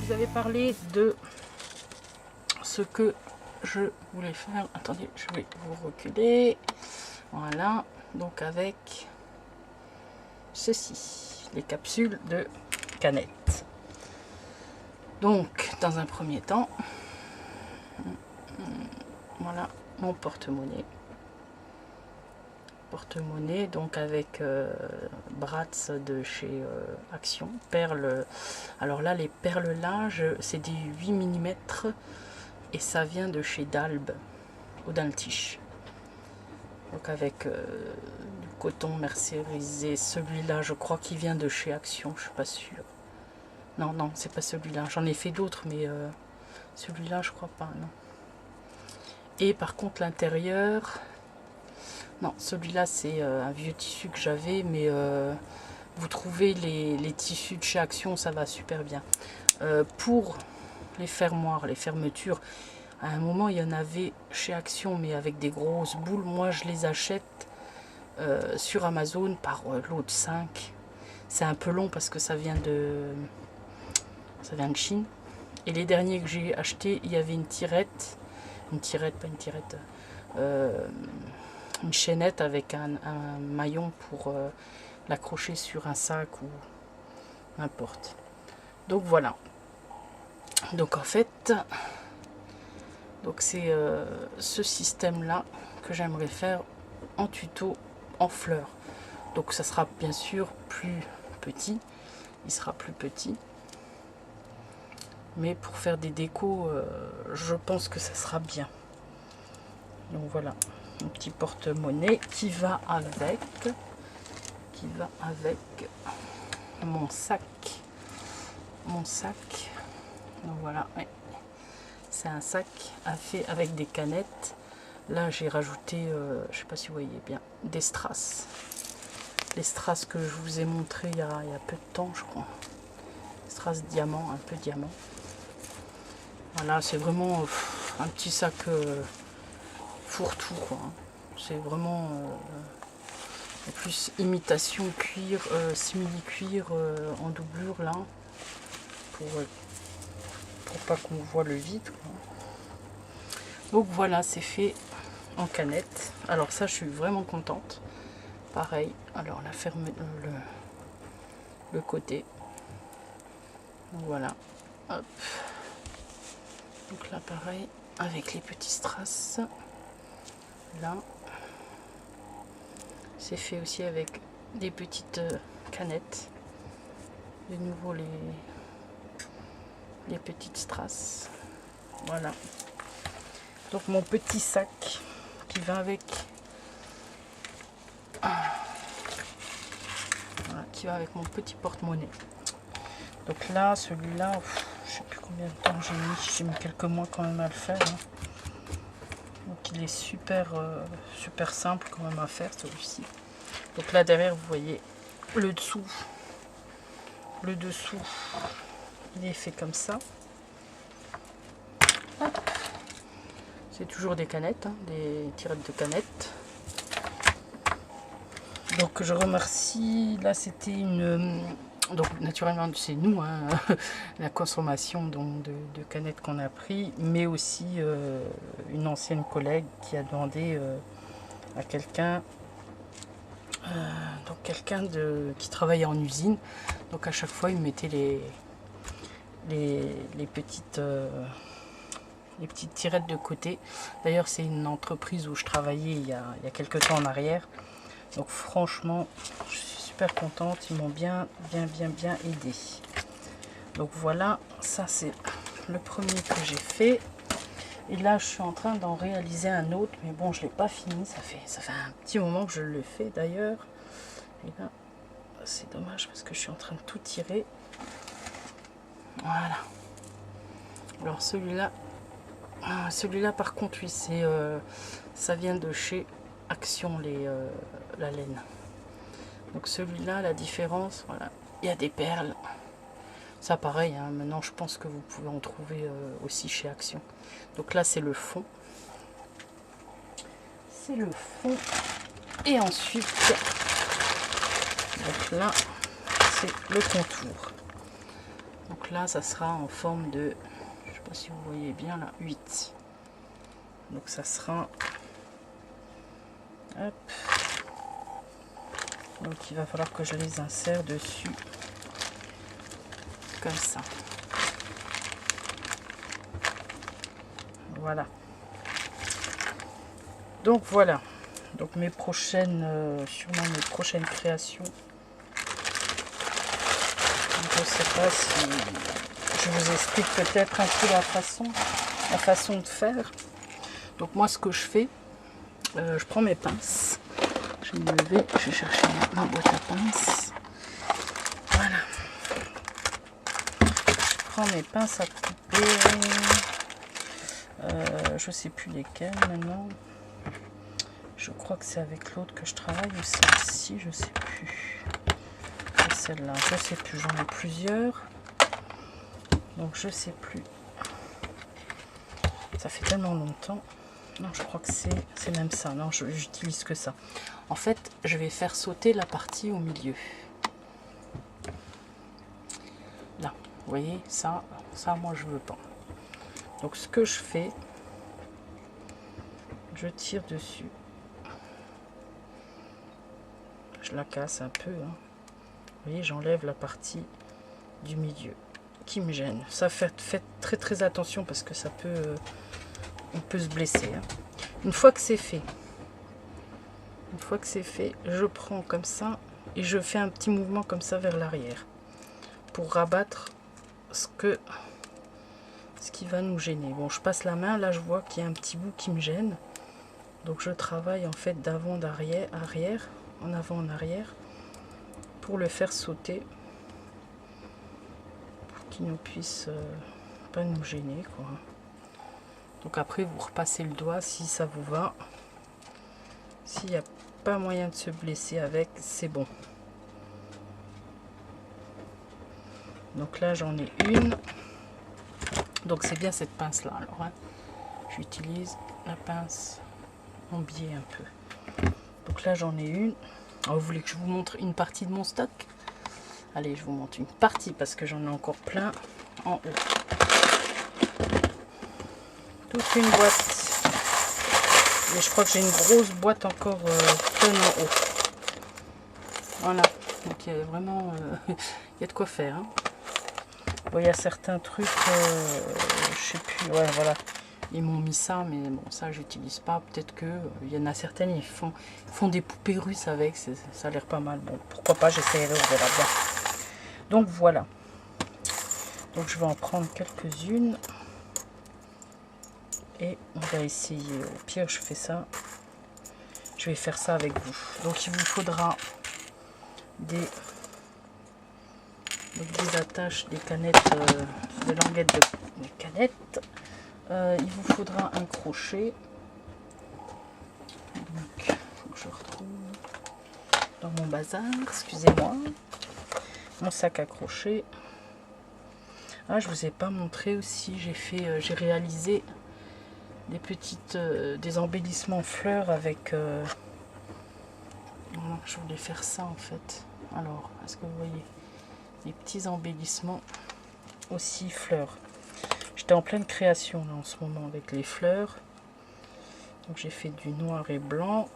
vous avais parlé de ce que je voulais faire. Attendez, je vais vous reculer. Voilà, donc avec ceci, les capsules de canettes. Donc, dans un premier temps, voilà mon porte-monnaie. Porte-monnaie, donc avec Bratz de chez Action. Perles. Alors là, les perles là, c'est des 8 mm et ça vient de chez Dalb, au Daltiche. Donc avec du coton mercerisé. Celui-là, je crois qu'il vient de chez Action, je suis pas sûre. Non, non, c'est pas celui-là. J'en ai fait d'autres, mais celui-là, je crois pas, non. Et par contre, l'intérieur... Non, celui-là, c'est un vieux tissu que j'avais, mais vous trouvez les tissus de chez Action, ça va super bien. Pour les fermoirs, les fermetures, à un moment, il y en avait chez Action, mais avec des grosses boules. Moi, je les achète sur Amazon par lot de 5. C'est un peu long parce que ça vient de Chine. Et les derniers que j'ai achetés, il y avait une tirette, pas une tirette, une chaînette avec un maillon pour l'accrocher sur un sac ou n'importe. Donc voilà. Donc en fait, donc c'est ce système là que j'aimerais faire en tuto en fleurs. Donc ça sera bien sûr plus petit, il sera plus petit. Mais pour faire des décos, je pense que ça sera bien. Donc voilà, un petit porte-monnaie qui va avec mon sac. Donc voilà, ouais. C'est un sac fait avec des canettes. Là j'ai rajouté, je sais pas si vous voyez bien, des strass. Les strass que je vous ai montré il y a peu de temps, je crois. Strass diamant, un peu diamant. Voilà, c'est vraiment un petit sac fourre-tout, quoi. C'est vraiment en plus imitation cuir, simili-cuir en doublure là, pour pas qu'on voit le vide, quoi. Donc voilà, c'est fait en canette. Alors ça, je suis vraiment contente. Pareil, alors la ferme, le côté. Donc voilà. Hop. Donc là, pareil, avec les petits strass. Là, c'est fait aussi avec des petites canettes. De nouveau les petites strass. Voilà. Donc mon petit sac qui va avec. Voilà, qui va avec mon petit porte-monnaie. Donc là, celui-là, je sais plus combien de temps j'ai mis quelques mois quand même à le faire. Hein. Donc il est super simple quand même à faire, celui-ci. Donc là derrière, vous voyez le dessous. Le dessous, il est fait comme ça. C'est toujours des canettes, hein, des tirettes de canettes. Donc je remercie, là c'était une... Donc naturellement c'est nous, hein, la consommation donc, de canettes qu'on a pris, mais aussi une ancienne collègue qui a demandé à quelqu'un, donc quelqu'un qui travaillait en usine, donc à chaque fois il mettait les petites tirettes de côté. D'ailleurs c'est une entreprise où je travaillais il y a quelques temps en arrière, donc franchement je suis super contente, ils m'ont bien aidé. Donc voilà, ça c'est le premier que j'ai fait. Et là je suis en train d'en réaliser un autre, mais bon je l'ai pas fini, ça fait un petit moment que je le fais d'ailleurs. Et là c'est dommage parce que je suis en train de tout tirer. Voilà. Alors celui-là par contre oui, c'est ça vient de chez Action, la laine. Donc celui-là, la différence, voilà, il y a des perles. Ça pareil, hein, maintenant je pense que vous pouvez en trouver aussi chez Action. Donc là c'est le fond. C'est le fond. Et ensuite, donc là c'est le contour. Donc Donc là, ça sera en forme de, je sais pas si vous voyez bien là, 8. Donc ça sera, hop, donc il va falloir que je les insère dessus, comme ça. Voilà. Donc voilà. Donc mes prochaines, sûrement mes prochaines créations. Je ne sais pas si je vous explique peut-être un peu la façon de faire. Donc moi ce que je fais, je prends mes pinces. Je vais me lever, je vais chercher ma boîte à pinces. Voilà. Je prends mes pinces à couper. Je sais plus lesquelles maintenant. Je crois que c'est avec l'autre que je travaille ou celle-ci, je sais plus. Et celle-là, je sais plus, j'en ai plusieurs. Donc je sais plus. Ça fait tellement longtemps. Non, je crois que c'est même ça. Non, j'utilise que ça. En fait, je vais faire sauter la partie au milieu. Là, vous voyez, ça moi je veux pas. Donc ce que je fais, je tire dessus. Je la casse un peu. Hein. Vous voyez, j'enlève la partie du milieu qui me gêne. Ça, faites très très attention parce que ça peut, on peut se blesser. Hein. Une fois que c'est fait, je prends comme ça et je fais un petit mouvement comme ça vers l'arrière pour rabattre ce qui va nous gêner. Bon, je passe la main, là je vois qu'il y a un petit bout qui me gêne. Donc je travaille en fait d'avant, d'arrière, en avant, en arrière, pour le faire sauter, pour qu'il ne puisse pas nous gêner, quoi. Donc après vous repassez le doigt si ça vous va. S'il n'y a pas moyen de se blesser avec, c'est bon. Donc là j'en ai une. Donc c'est bien cette pince là alors. Hein. J'utilise la pince en biais un peu. Donc là j'en ai une. Alors, vous voulez que je vous montre une partie de mon stock? Allez, je vous montre une partie parce que j'en ai encore plein en haut. Toute une boîte. Et je crois que j'ai une grosse boîte encore pleine en haut. Voilà. Donc il y a vraiment il y a de quoi faire. Hein. Bon, il y a certains trucs, je sais plus, ouais, voilà. Ils m'ont mis ça, mais bon, ça j'utilise pas. Peut-être que il y en a certaines, ils font des poupées russes avec, ça a l'air pas mal. Bon, pourquoi pas, j'essaierai, on verra bien. Donc voilà. Donc je vais en prendre quelques-unes. Et on va essayer. Au pire, je fais ça. Je vais faire ça avec vous. Donc il vous faudra des attaches, des canettes, des languettes de canettes. Il vous faudra un crochet. Donc, faut que je retrouve dans mon bazar, excusez-moi, mon sac à crochet. Ah, je vous ai pas montré aussi, j'ai réalisé des petites, des embellissements fleurs avec. Voilà, je voulais faire ça en fait. Alors, est-ce que vous voyez des petits embellissements aussi fleurs? J'étais en pleine création là en ce moment avec les fleurs. Donc j'ai fait du noir et blanc.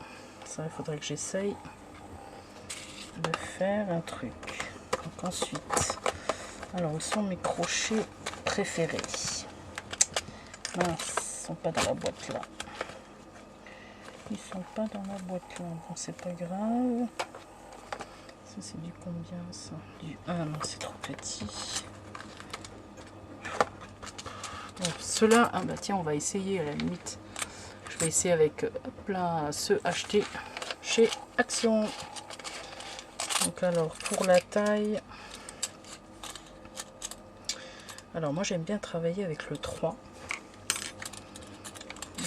Ça, il faudrait que j'essaye de faire un truc. Donc ensuite, alors où sont mes crochets préférés? Mince, ils sont pas dans la boîte là. Ils sont pas dans la boîte là. Bon, c'est pas grave. Ça c'est du combien ça? Du 1, non c'est trop petit. Bon, ceux-là, ah bah tiens, on va essayer à la limite. Je vais essayer avec hop là, ceux achetés chez Action. Donc alors pour la taille, alors moi j'aime bien travailler avec le 3.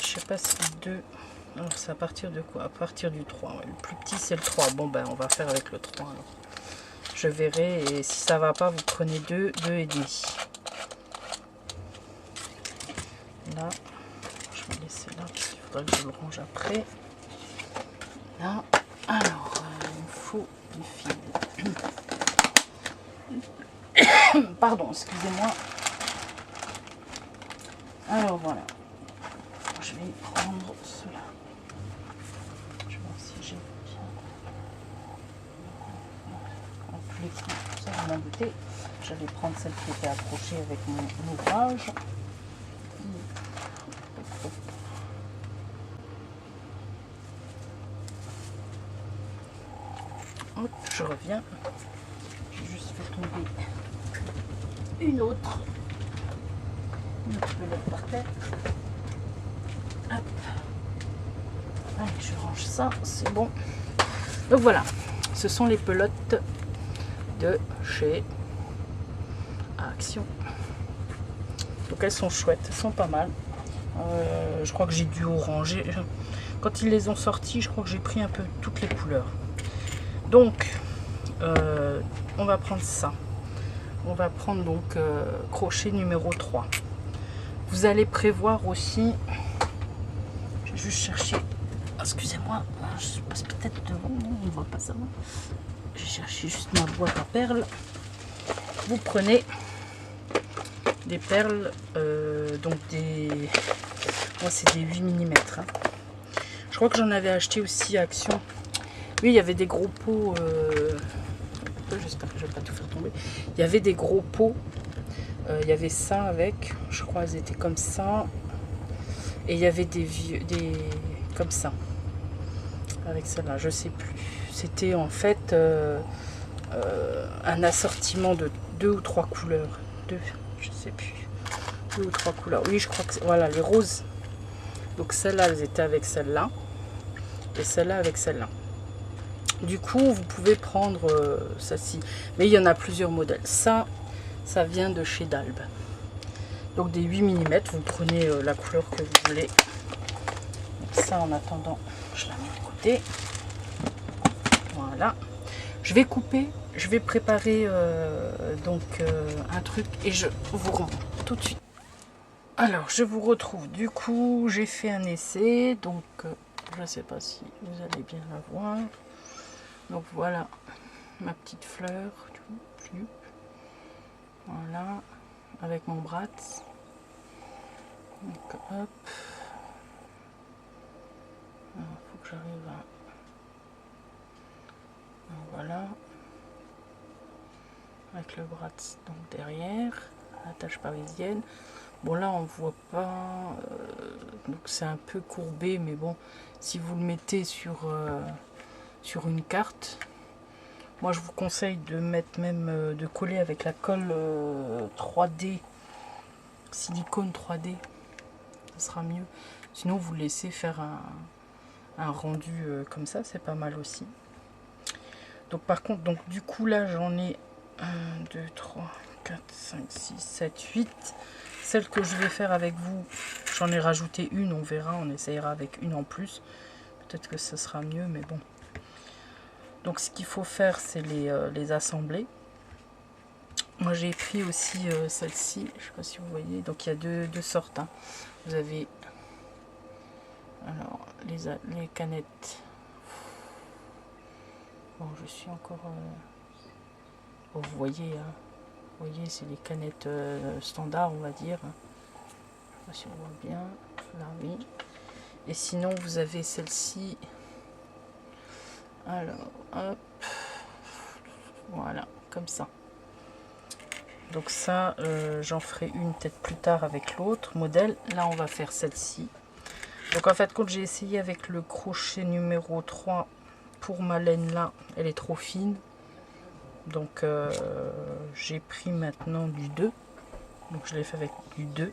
Je sais pas si 2. Alors c'est à partir de quoi? À partir du 3. Ouais. Le plus petit c'est le 3. Bon ben on va faire avec le 3 alors. Je verrai et si ça va pas vous prenez 2 et demi. Là, je vais laisser là parce qu'il faudra que je le range après. Là, alors il me faut du fil. pardon, excusez-moi. Alors voilà, je vais prendre cela. Je vais voir si j'ai bien complété ça va m'embêter. J'allais prendre celle qui était accrochée avec mon ouvrage. Hop, je reviens. J'ai juste fait tomber une autre pelote par terre. Hop. Allez, je range ça, c'est bon. Donc voilà, ce sont les pelotes de chez Action. Donc elles sont chouettes, elles sont pas mal. Je crois que j'ai dû ranger. Quand ils les ont sortis, je crois que j'ai pris un peu toutes les couleurs. Donc, on va prendre ça. On va prendre donc crochet numéro 3. Vous allez prévoir aussi, je vais juste chercher, excusez-moi, je passe peut-être devant, on ne voit pas ça. Je vais chercher juste ma boîte à perles. Vous prenez des perles, donc des, moi c'est des 8 mm. Hein. Je crois que j'en avais acheté aussi à Action. Oui, il y avait des gros pots, j'espère que je ne vais pas tout faire tomber. Il y avait des gros pots. Il y avait ça avec, je crois elles étaient comme ça, et il y avait des comme ça, avec celle-là, je sais plus. C'était en fait un assortiment de 2 ou 3 couleurs, je sais plus, 2 ou 3 couleurs. Oui, je crois que voilà les roses. Donc celles-là, elles étaient avec celle-là, et celle-là avec celle-là. Du coup, vous pouvez prendre celle-ci, mais il y en a plusieurs modèles. Ça vient de chez Dalbe. Donc des 8 mm, vous prenez la couleur que vous voulez. Donc ça en attendant, je la mets de côté. Voilà. Je vais couper, je vais préparer un truc et je vous rends tout de suite. Alors je vous retrouve. Du coup, j'ai fait un essai. Donc je ne sais pas si vous allez bien la voir. Donc voilà ma petite fleur. Voilà, avec mon brat. Donc hop. Il faut que j'arrive à... Voilà. Avec le brat donc derrière. La tâche parisienne. Bon là on voit pas. Donc c'est un peu courbé, mais bon, si vous le mettez sur une carte. Moi je vous conseille de mettre même de coller avec la colle 3D, silicone 3D, ça sera mieux. Sinon vous laissez faire un rendu comme ça, c'est pas mal aussi. Donc par contre, donc du coup là j'en ai 1, 2, 3, 4, 5, 6, 7, 8. Celle que je vais faire avec vous, j'en ai rajouté une, on verra, on essayera avec une en plus. Peut-être que ce sera mieux, mais bon. Donc ce qu'il faut faire, c'est les assembler. Moi j'ai pris aussi celle-ci, je ne sais pas si vous voyez. Donc il y a deux sortes. Hein. Vous avez alors les canettes. Bon, je suis encore... Bon, vous voyez, c'est les canettes standards, on va dire. Je sais pas si on voit bien. Là oui. Et sinon vous avez celle-ci. Alors, hop, voilà, comme ça. Donc ça, j'en ferai une peut-être plus tard avec l'autre modèle. Là, on va faire celle-ci. Donc en fait, quand j'ai essayé avec le crochet numéro 3 pour ma laine là, elle est trop fine. Donc j'ai pris maintenant du 2. Donc je l'ai fait avec du 2.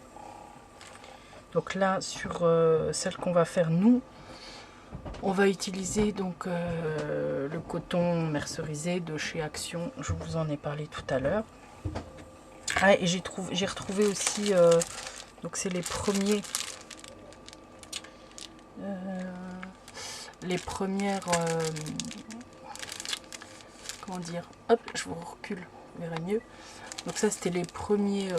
Donc là, sur celle qu'on va faire nous, on va utiliser donc le coton mercerisé de chez Action. Je vous en ai parlé tout à l'heure. Ah, et j'ai retrouvé aussi, donc c'est les premières, comment dire, hop, je vous recule, vous verrez mieux. Donc ça c'était les premiers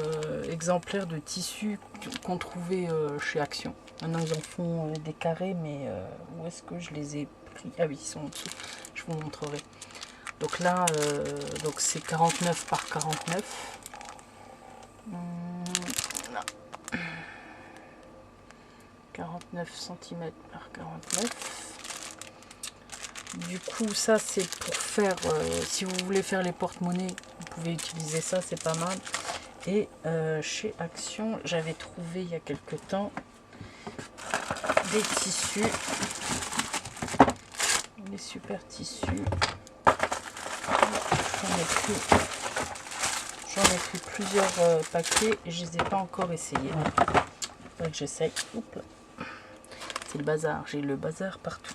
exemplaires de tissu qu'on trouvait chez Action. Maintenant ils en font des carrés, mais où est-ce que je les ai pris? Ah oui, ils sont en dessous, je vous montrerai. Donc là, donc c'est 49 par 49. 49 cm par 49. Du coup, ça c'est pour faire, si vous voulez faire les porte-monnaies, vous pouvez utiliser ça, c'est pas mal. Et chez Action, j'avais trouvé il y a quelque temps des tissus, des super tissus. J'en ai pris plusieurs paquets et je ne les ai pas encore essayés. Il faudrait que j'essaye. C'est le bazar, j'ai le bazar partout.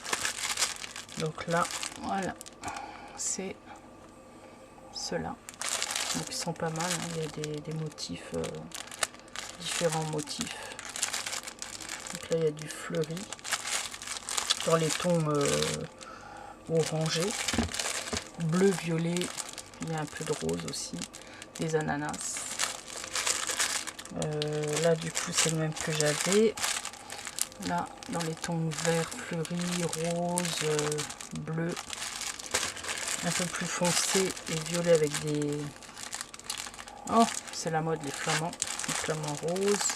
Donc là, voilà, c'est ceux-là. Donc ils sont pas mal, hein. Il y a des motifs, différents motifs. Donc là il y a du fleuri, dans les tons orangés, bleu, violet, il y a un peu de rose aussi, des ananas. Là du coup c'est le même que j'avais. Là dans les tons vert, fleuri, rose, bleu, un peu plus foncé et violet avec des... Oh, c'est la mode, les flamants roses.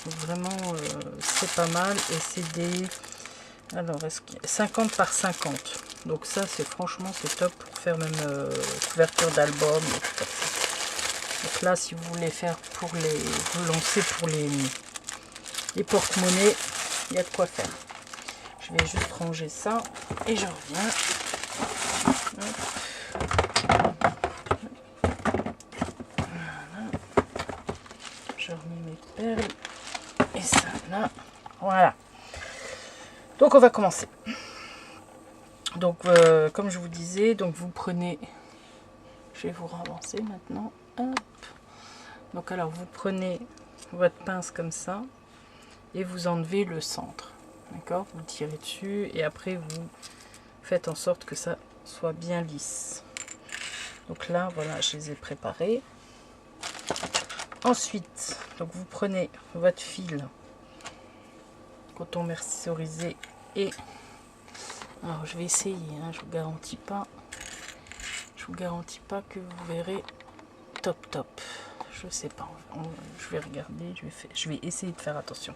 Donc vraiment, c'est pas mal. Et c'est des... Alors, 50 par 50. Donc ça, c'est franchement, c'est top pour faire même couverture d'album. Donc là, si vous voulez faire pour vous lancer pour les porte-monnaies, il y a de quoi faire. Je vais juste ranger ça et je reviens. Hop. Je remets mes perles et ça là, voilà. Donc on va commencer. Donc comme je vous disais, donc vous prenez, je vais vous ravancer maintenant. Hop. Donc alors vous prenez votre pince comme ça et vous enlevez le centre, d'accord, vous tirez dessus et après vous faites en sorte que ça soit bien lisse. Donc là voilà, je les ai préparés. Ensuite, donc vous prenez votre fil coton mercerisé et alors je vais essayer, hein, je vous garantis pas que vous verrez top. Je sais pas, je vais regarder, je vais essayer de faire attention.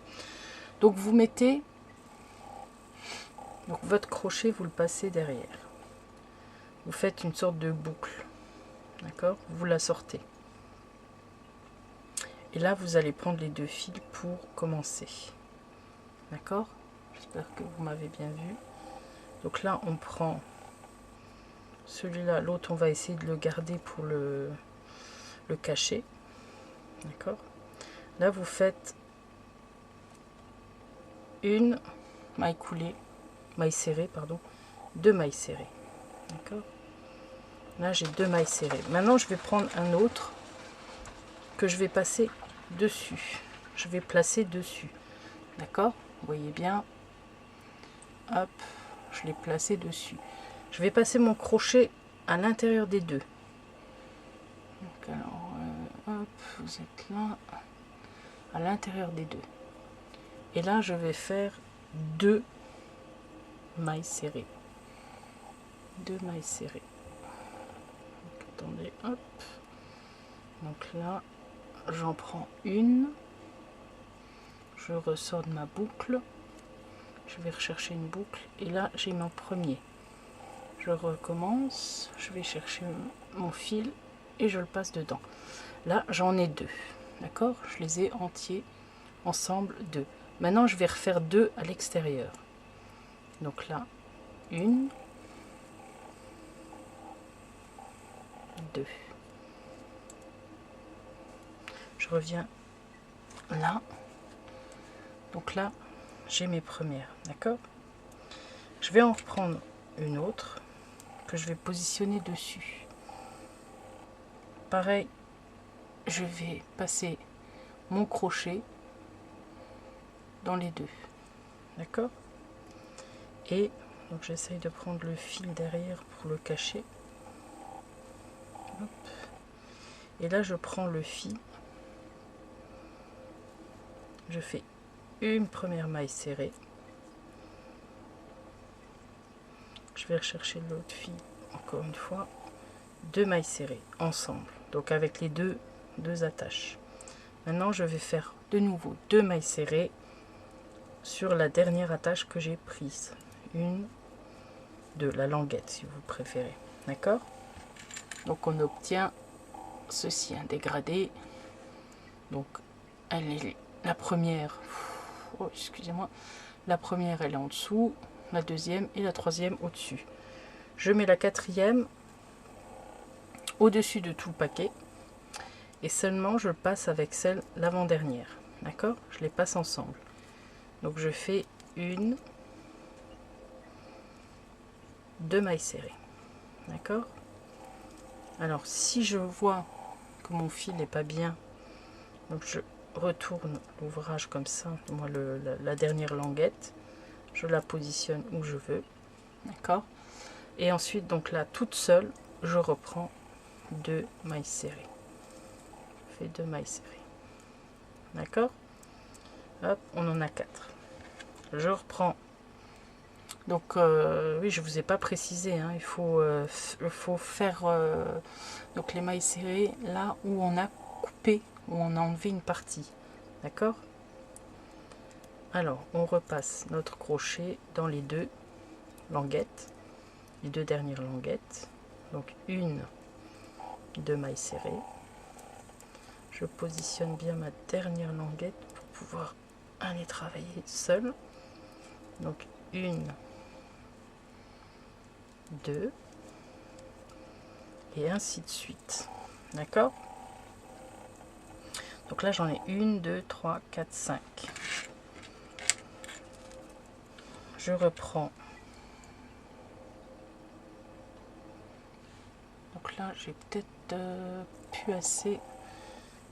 Donc vous mettez donc votre crochet, vous le passez derrière, vous faites une sorte de boucle, d'accord, vous la sortez. Et là, vous allez prendre les deux fils pour commencer. D'accord? J'espère que vous m'avez bien vu. Donc là, on prend celui-là. L'autre, on va essayer de le garder pour le cacher. D'accord? Là, vous faites une maille coulée, maille serrée, pardon. Deux mailles serrées. D'accord? Là, j'ai deux mailles serrées. Maintenant, je vais prendre un autre que je vais passer dessus. Je vais placer dessus. D'accord? Vous voyez bien. Hop, je l'ai placé dessus. Je vais passer mon crochet à l'intérieur des deux. Donc alors, hop, vous êtes là, à l'intérieur des deux. Et là, je vais faire deux mailles serrées. Deux mailles serrées. Donc, attendez, hop. Donc là, j'en prends une. Je ressors de ma boucle. Je vais rechercher une boucle. Et là, j'ai mon premier. Je recommence. Je vais chercher mon fil et je le passe dedans. Là, j'en ai deux. D'accord? Je les ai entiers ensemble, deux. Maintenant, je vais refaire deux à l'extérieur. Donc là, une, deux. Je reviens là. Donc là, j'ai mes premières, d'accord? Je vais en reprendre une autre que je vais positionner dessus. Pareil, je vais passer mon crochet dans les deux, d'accord? Et donc j'essaye de prendre le fil derrière pour le cacher. Hop. Et là, je prends le fil, je fais une première maille serrée. Je vais rechercher l'autre fil, encore une fois, deux mailles serrées ensemble, donc avec les deux attaches. Maintenant, je vais faire de nouveau deux mailles serrées sur la dernière attache que j'ai prise. Une, deux, la languette si vous préférez. D'accord? Donc on obtient ceci, un dégradé. Donc elle est la première, oh, excusez-moi, la première elle est en dessous, la deuxième et la troisième au-dessus. Je mets la quatrième au-dessus de tout le paquet et seulement je passe avec celle l'avant-dernière. D'accord? Je les passe ensemble. Donc je fais une, deux mailles serrées. D'accord? Alors si je vois que mon fil n'est pas bien, donc je retourne l'ouvrage comme ça, moi la dernière languette, je la positionne où je veux. D'accord? Et ensuite donc là toute seule, je reprends deux mailles serrées. Je fais deux mailles serrées. D'accord? Hop, on en a 4. Je reprends. Donc oui, je vous ai pas précisé, hein, il faut faire donc les mailles serrées là où on a coupé, où on a enlevé une partie. D'accord? Alors on repasse notre crochet dans les deux languettes, les deux dernières languettes. Donc une, deux mailles serrées. Je positionne bien ma dernière languette pour pouvoir aller travailler seule. Donc une, deux, et ainsi de suite. D'accord? Donc là j'en ai 1, 2, 3, 4, 5. Je reprends. Donc là j'ai peut-être plus assez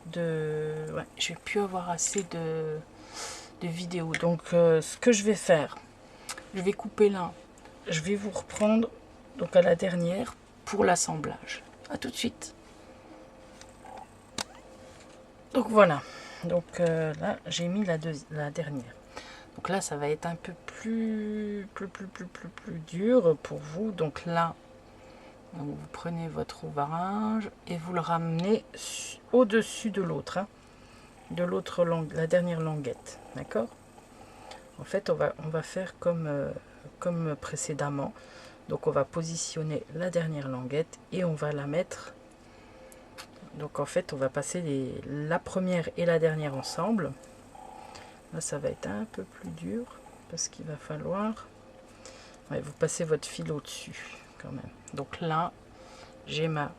de... Ouais, j'ai pu avoir assez de vidéos. Donc ce que je vais faire, je vais couper là. Je vais vous reprendre donc à la dernière pour l'assemblage. À tout de suite. Donc voilà. Donc là j'ai mis la dernière. Donc là ça va être un peu plus dur pour vous. Donc là vous prenez votre ouvrage et vous le ramenez au-dessus de l'autre, hein, de l'autre langue, la dernière languette. D'accord? En fait on va faire comme précédemment. Donc on va positionner la dernière languette et on va la mettre. Donc en fait on va passer la première et la dernière ensemble. Là ça va être un peu plus dur parce qu'il va falloir, ouais, vous passez votre fil au-dessus quand même. Donc là j'ai ma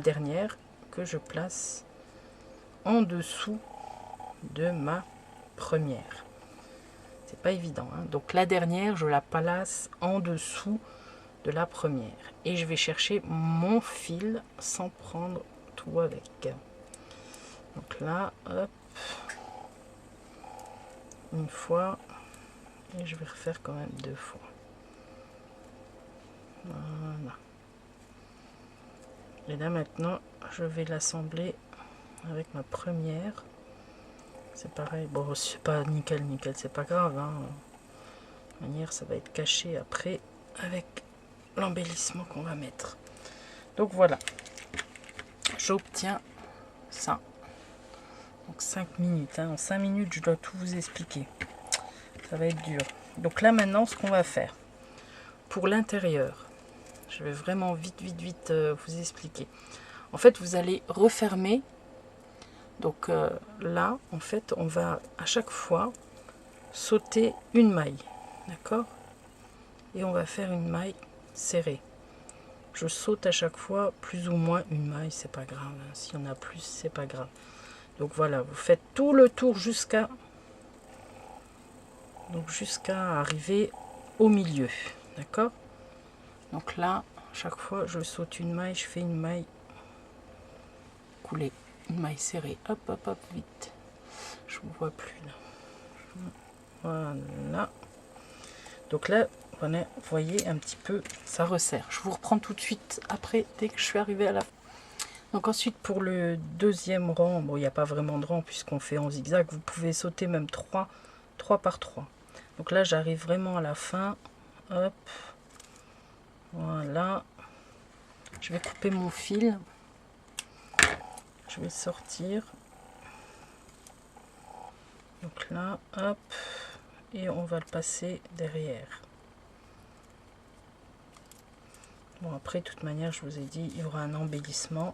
dernière que je place en dessous de ma première. C'est pas évident, hein. Donc la dernière je la place en dessous de la première et je vais chercher mon fil sans prendre tout avec. Donc là, hop, une fois, et je vais refaire quand même 2 fois. Voilà. Et là maintenant, je vais l'assembler avec ma première. C'est pareil, bon c'est pas nickel, c'est pas grave, hein. De toute manière, ça va être caché après avec l'embellissement qu'on va mettre. Donc voilà, j'obtiens ça. Donc 5 minutes, hein. En 5 minutes je dois tout vous expliquer, ça va être dur. Donc là maintenant ce qu'on va faire pour l'intérieur, je vais vraiment vite vous expliquer. En fait vous allez refermer. Donc là en fait on va à chaque fois sauter une maille, d'accord, et on va faire une maille serrée. Je saute à chaque fois plus ou moins une maille, c'est pas grave, hein. S'il y en a plus c'est pas grave. Donc voilà, vous faites tout le tour jusqu'à arriver au milieu, d'accord. Donc là chaque fois je saute une maille, je fais une maille coulée, une maille serrée, hop hop hop, vite, je vous vois plus là. Voilà, donc là vous voyez un petit peu ça resserre. Je vous reprends tout de suite après dès que je suis arrivée à la fin. Donc ensuite pour le deuxième rang, bon il n'y a pas vraiment de rang puisqu'on fait en zigzag, vous pouvez sauter même 3 par 3. Donc là j'arrive vraiment à la fin, hop, voilà, je vais couper mon fil, je vais sortir Donc là, hop, et on va le passer derrière. Bon, après, de toute manière, je vous ai dit, il y aura un embellissement.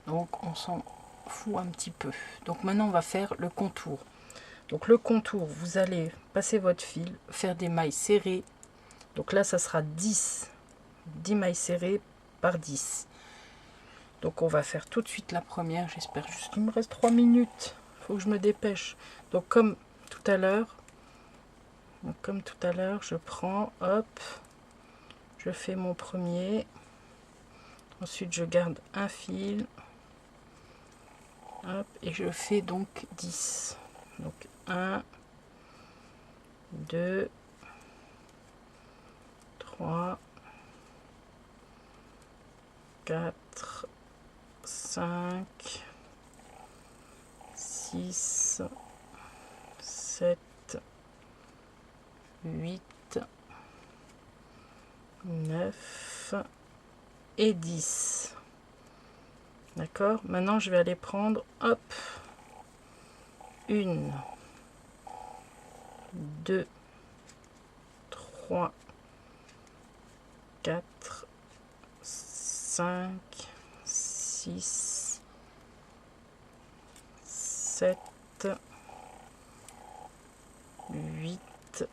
Donc, on s'en fout un petit peu. Donc, maintenant, on va faire le contour. Donc, le contour, vous allez passer votre fil, faire des mailles serrées. Donc là, ça sera 10 mailles serrées par 10. Donc, on va faire tout de suite la première. J'espère juste qu'il me reste 3 minutes. Il faut que je me dépêche. Donc, comme tout à l'heure, je prends, hop, je fais mon premier. Ensuite, je garde un fil. Hop, et je fais donc 10. Donc 1, 2, 3, 4, 5, 6, 7, 8, 9 et 10. D'accord? Maintenant, je vais aller prendre, hop, 1, 2, 3, 4, 5, 6, 7, 8,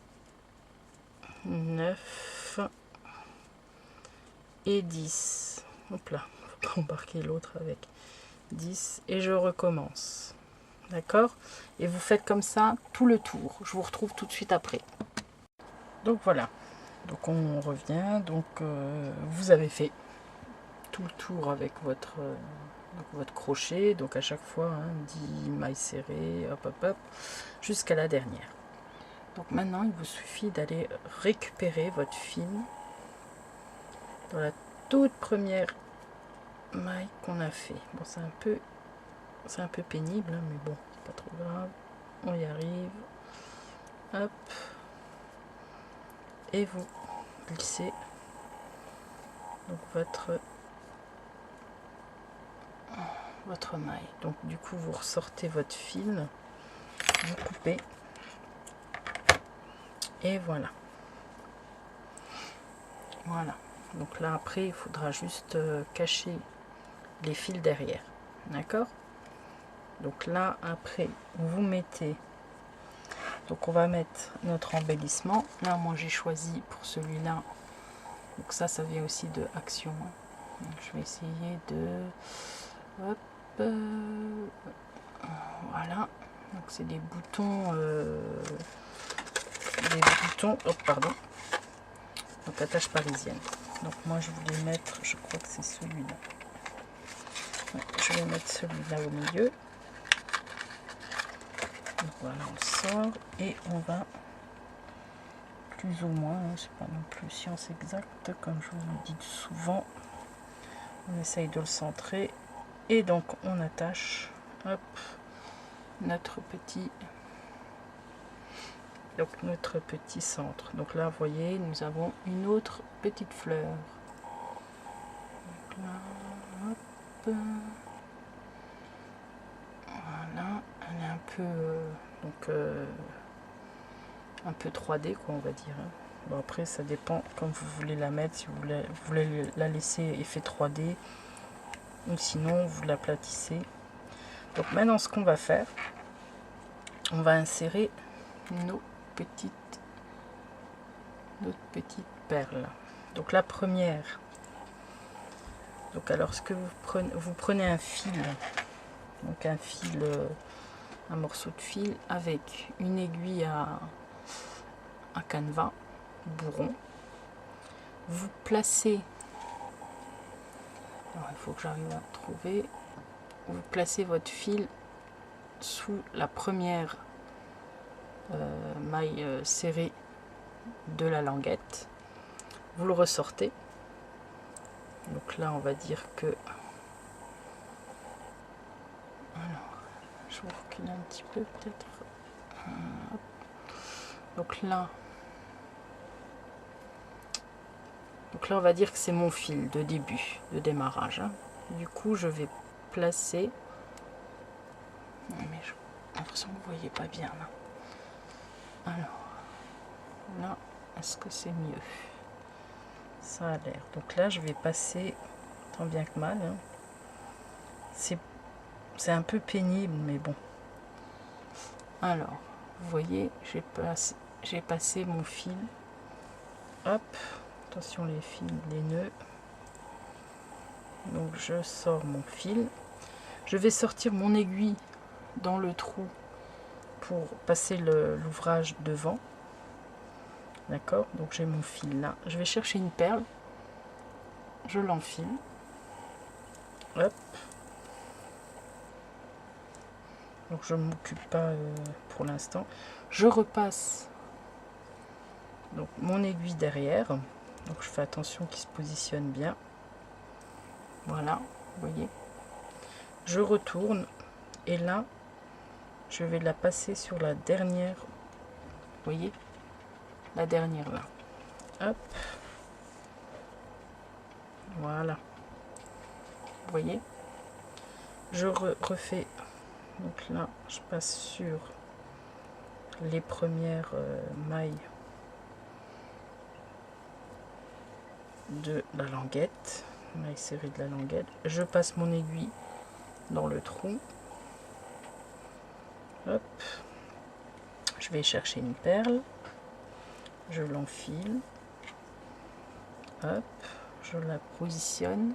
9 et 10. Hop là, faut pas embarquer l'autre avec 10 et je recommence. D'accord? Et vous faites comme ça tout le tour. Je vous retrouve tout de suite après. Donc voilà. Donc on revient. Donc vous avez fait tout le tour avec votre crochet. Donc à chaque fois, 10 mailles serrées, hop hop hop, jusqu'à la dernière. Donc maintenant, il vous suffit d'aller récupérer votre fil dans la toute première maille qu'on a fait. Bon, c'est un peu pénible, hein, mais bon, c'est pas trop grave. On y arrive. Hop. Et vous glissez donc votre maille. Donc du coup, vous ressortez votre fil, vous coupez. Et voilà. Voilà. Donc là, après, il faudra juste cacher les fils derrière. D'accord? Donc là, après, vous mettez... Donc on va mettre notre embellissement. Là, moi, j'ai choisi pour celui-là. Donc ça vient aussi de Action. Donc, je vais essayer de... Hop. Voilà. Donc c'est des boutons... Oh, pardon. Donc attache parisienne. Donc moi je voulais mettre, je crois que c'est celui-là. Ouais, je vais mettre celui-là au milieu. Donc voilà, on sort et on va plus ou moins, c'est pas non plus science exacte, comme je vous le dis souvent. On essaye de le centrer et donc on attache, hop, notre petit centre. Donc là, vous voyez, nous avons une autre petite fleur. Donc là, hop. Voilà, elle est un peu un peu 3D, quoi, on va dire. Bon, après, ça dépend comme vous voulez la mettre, si vous voulez la laisser effet 3D, ou sinon vous l'aplatissez. Donc maintenant, ce qu'on va faire, on va insérer nos petites perles. Donc la première, donc alors ce que vous prenez un fil, donc un morceau de fil avec une aiguille à canevas bourron. Vous placez, alors il faut que j'arrive à trouver, vous placez votre fil sous la première maille serrée de la languette, vous le ressortez. Donc là on va dire que, alors je vous recule un petit peu peut-être, donc là on va dire que c'est mon fil de début, de démarrage, hein. Du coup je vais placer, mais l'impression que vous voyez pas bien là. Alors, là, est-ce que c'est mieux? Ça a l'air. Donc là, je vais passer tant bien que mal. Hein. C'est un peu pénible, mais bon. Alors, vous voyez, j'ai passé mon fil. Hop, attention les fils, les nœuds. Donc je sors mon fil. Je vais sortir mon aiguille dans le trou pour passer l'ouvrage devant. D'accord, donc j'ai mon fil là. Je vais chercher une perle. Je l'enfile. Hop. Donc je ne m'occupe pas pour l'instant. Je repasse donc mon aiguille derrière. Donc je fais attention qu'il se positionne bien. Voilà, vous voyez. Je retourne et là, je vais la passer sur la dernière. Vous voyez, la dernière là. Hop. Voilà. Vous voyez. Je refais. Donc là, je passe sur les premières mailles de la languette, maille serrée de la languette. Je passe mon aiguille dans le trou. Hop. Je vais chercher une perle. Je l'enfile. Hop. Je la positionne.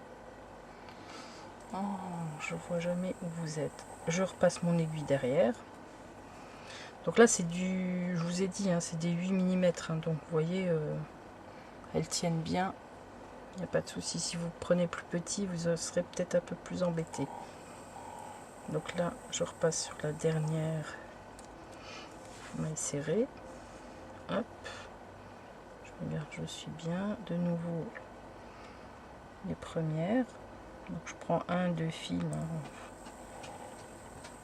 Oh, je vois jamais où vous êtes. Je repasse mon aiguille derrière. Donc là, c'est du, je vous ai dit, hein, c'est des 8 mm. Hein, donc vous voyez, elles tiennent bien. Il n'y a pas de souci. Si vous prenez plus petit, vous serez peut-être un peu plus embêté. Donc là, je repasse sur la dernière maille serrée. Hop. Je regarde, je suis bien. De nouveau, les premières. Donc je prends 1-2 fils. Hein.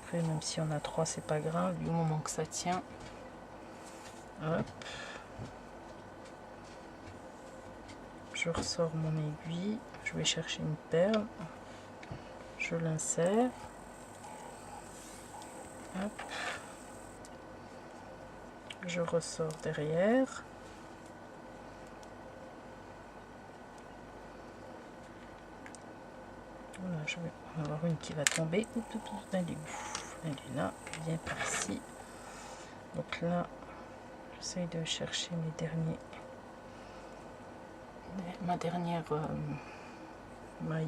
Après, même si on a 3, c'est pas grave, du moment que ça tient. Hop. Je ressors mon aiguille, je vais chercher une perle, je l'insère, hop, je ressors derrière, voilà, je vais en avoir une qui va tomber, elle est là, bien par ici, donc là, j'essaye de chercher ma dernière maille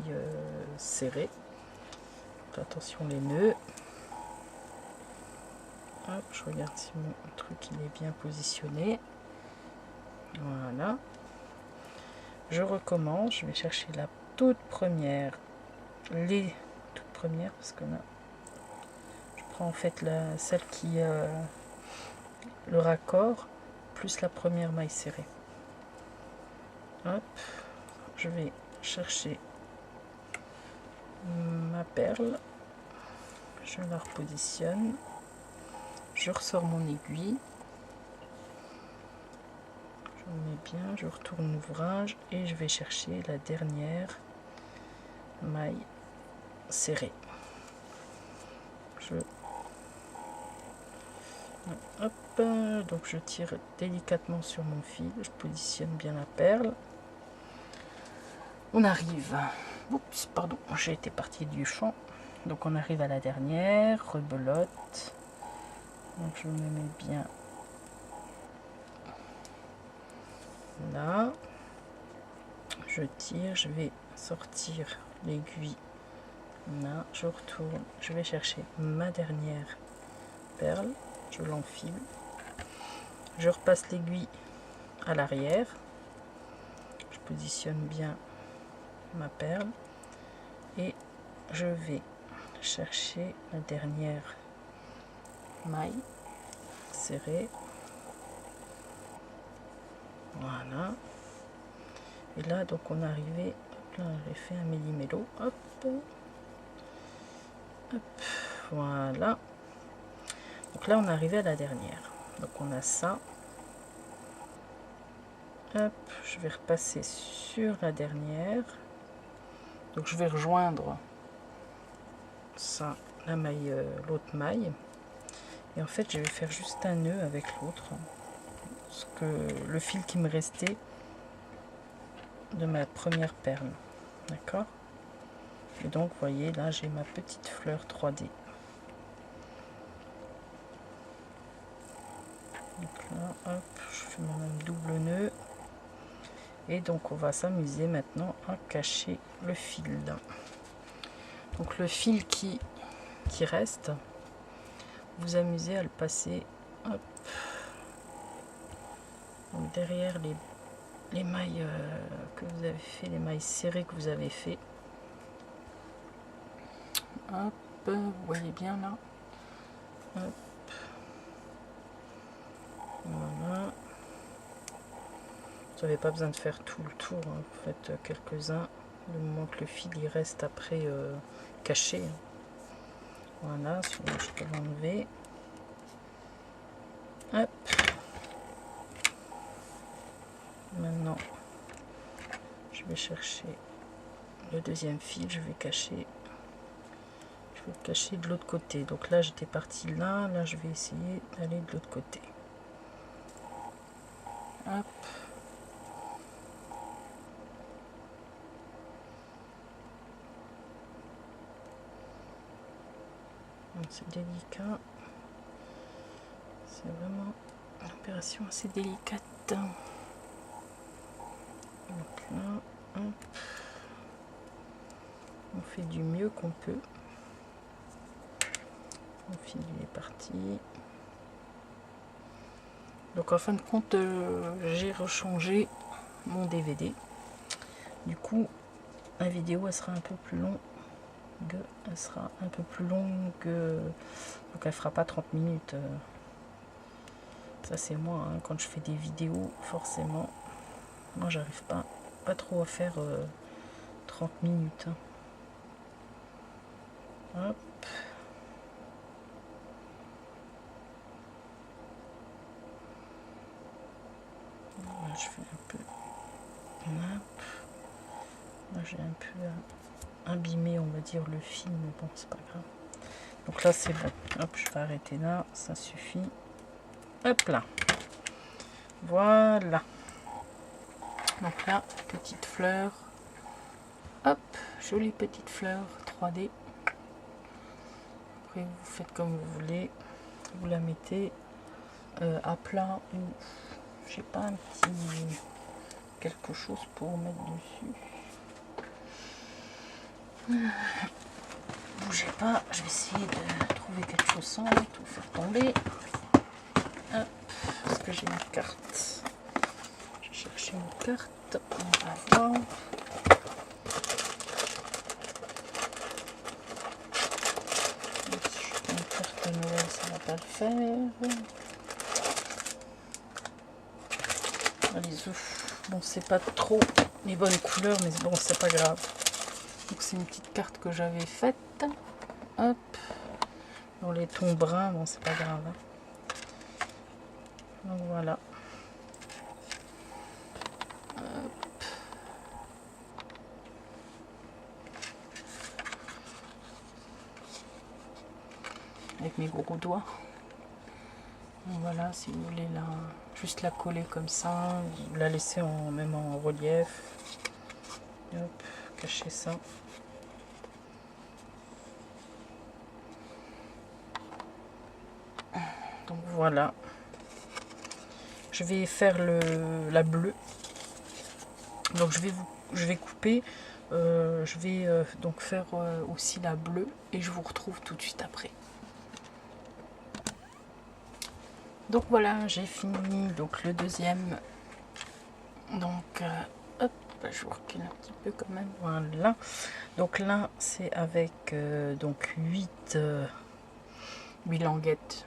serrée. Faites attention les nœuds. Hop, je regarde si mon truc il est bien positionné. Voilà. Je recommence. Je vais chercher la toute première, les toutes premières parce que là, je prends en fait celle qui le raccord plus la première maille serrée. Hop, je vais chercher ma perle, je la repositionne, je ressors mon aiguille, je mets bien, je retourne l'ouvrage et je vais chercher la dernière maille serrée. Hop, donc je tire délicatement sur mon fil, je positionne bien la perle. On arrive, oups, pardon, j'ai été partie du champ, donc on arrive à la dernière, rebelote, donc je me mets bien là, je tire, je vais sortir l'aiguille là, je retourne, je vais chercher ma dernière perle, je l'enfile, je repasse l'aiguille à l'arrière, je positionne bien ma perle et je vais chercher la dernière maille serrée, voilà, et là donc on est arrivé, là j'ai fait un méli-mélo, hop, hop, voilà, donc là on est arrivé à la dernière, donc on a ça, hop, je vais repasser sur la dernière. Donc je vais rejoindre ça, la maille, l'autre maille. Et en fait, je vais faire juste un nœud avec l'autre, parce que le fil qui me restait de ma première perle, d'accord. Et donc, vous voyez, là, j'ai ma petite fleur 3D. Donc là, hop, je fais mon double nœud. Et donc, on va s'amuser maintenant à cacher le fil. Donc, le fil qui reste, vous amusez à le passer, hop, donc derrière les mailles que vous avez fait, les mailles serrées que vous avez fait. Hop, vous voyez bien là. Hop. Voilà. Vous n'avez pas besoin de faire tout le tour, hein. Vous faites quelques-uns, le moment que le fil il reste après caché. Voilà, sinon je peux l'enlever. Hop. Maintenant, je vais chercher le deuxième fil, je vais cacher. Je vais le cacher de l'autre côté. Donc là, j'étais partie là, là je vais essayer d'aller de l'autre côté. Hop. C'est délicat. C'est vraiment une opération assez délicate. Donc là, hop. On fait du mieux qu'on peut. Mon fil est parti. Donc en fin de compte, j'ai rechangé mon DVD. Du coup, la vidéo elle sera un peu plus longue. Elle sera un peu plus longue. Donc elle fera pas 30 minutes. Ça c'est moi, hein, quand je fais des vidéos, forcément, moi j'arrive pas trop à faire 30 minutes. Hein. Hop. Là, je fais un peu. Hop. Là j'ai un peu abîmé, on va dire, le film, mais bon, c'est pas grave. Donc là c'est bon. Hop, je vais arrêter là, ça suffit. Hop là. Voilà. Donc là, petite fleur. Hop, jolie petite fleur 3D. Après, vous faites comme vous voulez. Vous la mettez à plat ou, je sais pas, un petit quelque chose pour mettre dessus. Bougez pas, je vais essayer de trouver quelque chose sans tout faire tomber. Hop, parce que j'ai une carte. Je vais chercher une carte. On va voir. Si je prends une carte à Noël, ça va pas le faire. Les œufs, bon, c'est pas trop les bonnes couleurs, mais bon, c'est pas grave. Donc c'est une petite carte que j'avais faite. Hop, dans les tons bruns, bon, c'est pas grave. Hein. Donc voilà. Hop. Avec mes gros doigts. Donc voilà, si vous voulez juste la coller comme ça, vous la laisser même en relief. Hop, cacher ça. Donc voilà. Je vais faire la bleue. Donc je vais couper. Je vais donc faire aussi la bleue et je vous retrouve tout de suite après. Donc voilà, j'ai fini donc le deuxième. Donc hop, je vous recule un petit peu quand même. Voilà. Donc là, c'est avec donc 8 languettes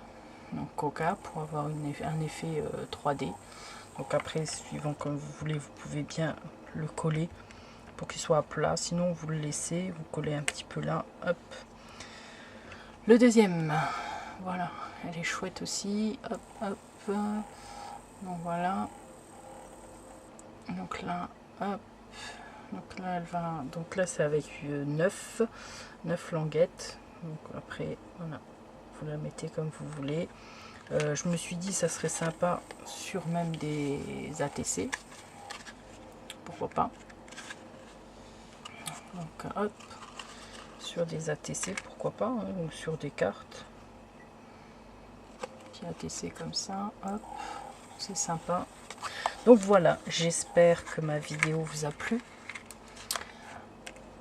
donc coca pour avoir un effet 3D. Donc après, suivant comme vous voulez, vous pouvez bien le coller pour qu'il soit à plat. Sinon, vous le laissez, vous collez un petit peu là. Hop. Le deuxième, voilà, elle est chouette aussi. Hop, hop. Donc voilà. Donc là, hop. Donc là, elle va. Donc là, c'est avec 9 languettes. Donc après, voilà. vous la mettez comme vous voulez. Je me suis dit ça serait sympa sur même des ATC, pourquoi pas. Donc hop, sur des ATC pourquoi pas, hein, ou sur des cartes. Petit ATC comme ça, hop, c'est sympa. Donc voilà, j'espère que ma vidéo vous a plu.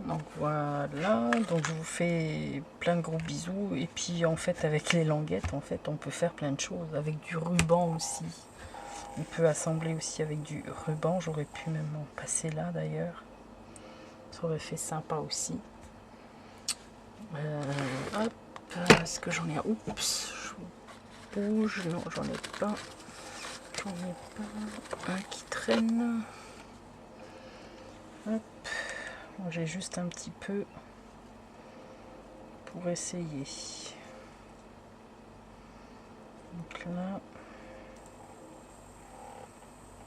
Donc voilà, donc je vous fais plein de gros bisous. Et puis en fait avec les languettes, en fait on peut faire plein de choses. Avec du ruban aussi. On peut assembler aussi avec du ruban. J'aurais pu même en passer là d'ailleurs. Ça aurait fait sympa aussi. Hop, est-ce que j'en ai un? Oups, je bouge. Non, j'en ai pas. J'en ai pas un qui traîne. Hop. J'ai juste un petit peu pour essayer. Donc là,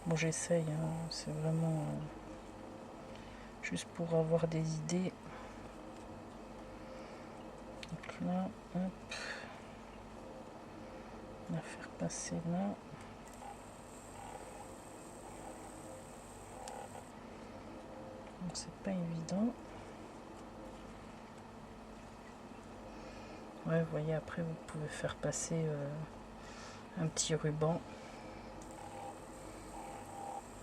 bon j'essaye, hein, c'est vraiment juste pour avoir des idées. Donc là, hop, on va faire passer là. Donc c'est pas évident. Ouais, vous voyez, après vous pouvez faire passer un petit ruban.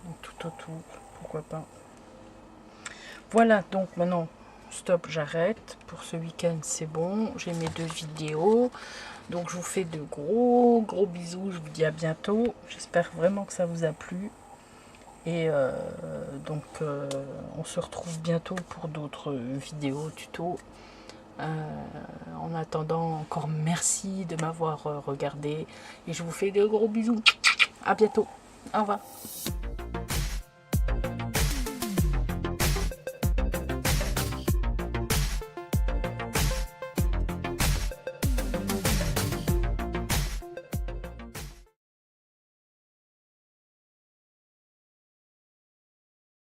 Donc tout autour, pourquoi pas. Voilà, donc maintenant, stop, j'arrête. Pour ce week-end, c'est bon. J'ai mes 2 vidéos. Donc je vous fais de gros bisous. Je vous dis à bientôt. J'espère vraiment que ça vous a plu. Et donc on se retrouve bientôt pour d'autres vidéos, tutos. En attendant, encore merci de m'avoir regardé. Et je vous fais de gros bisous. À bientôt. Au revoir.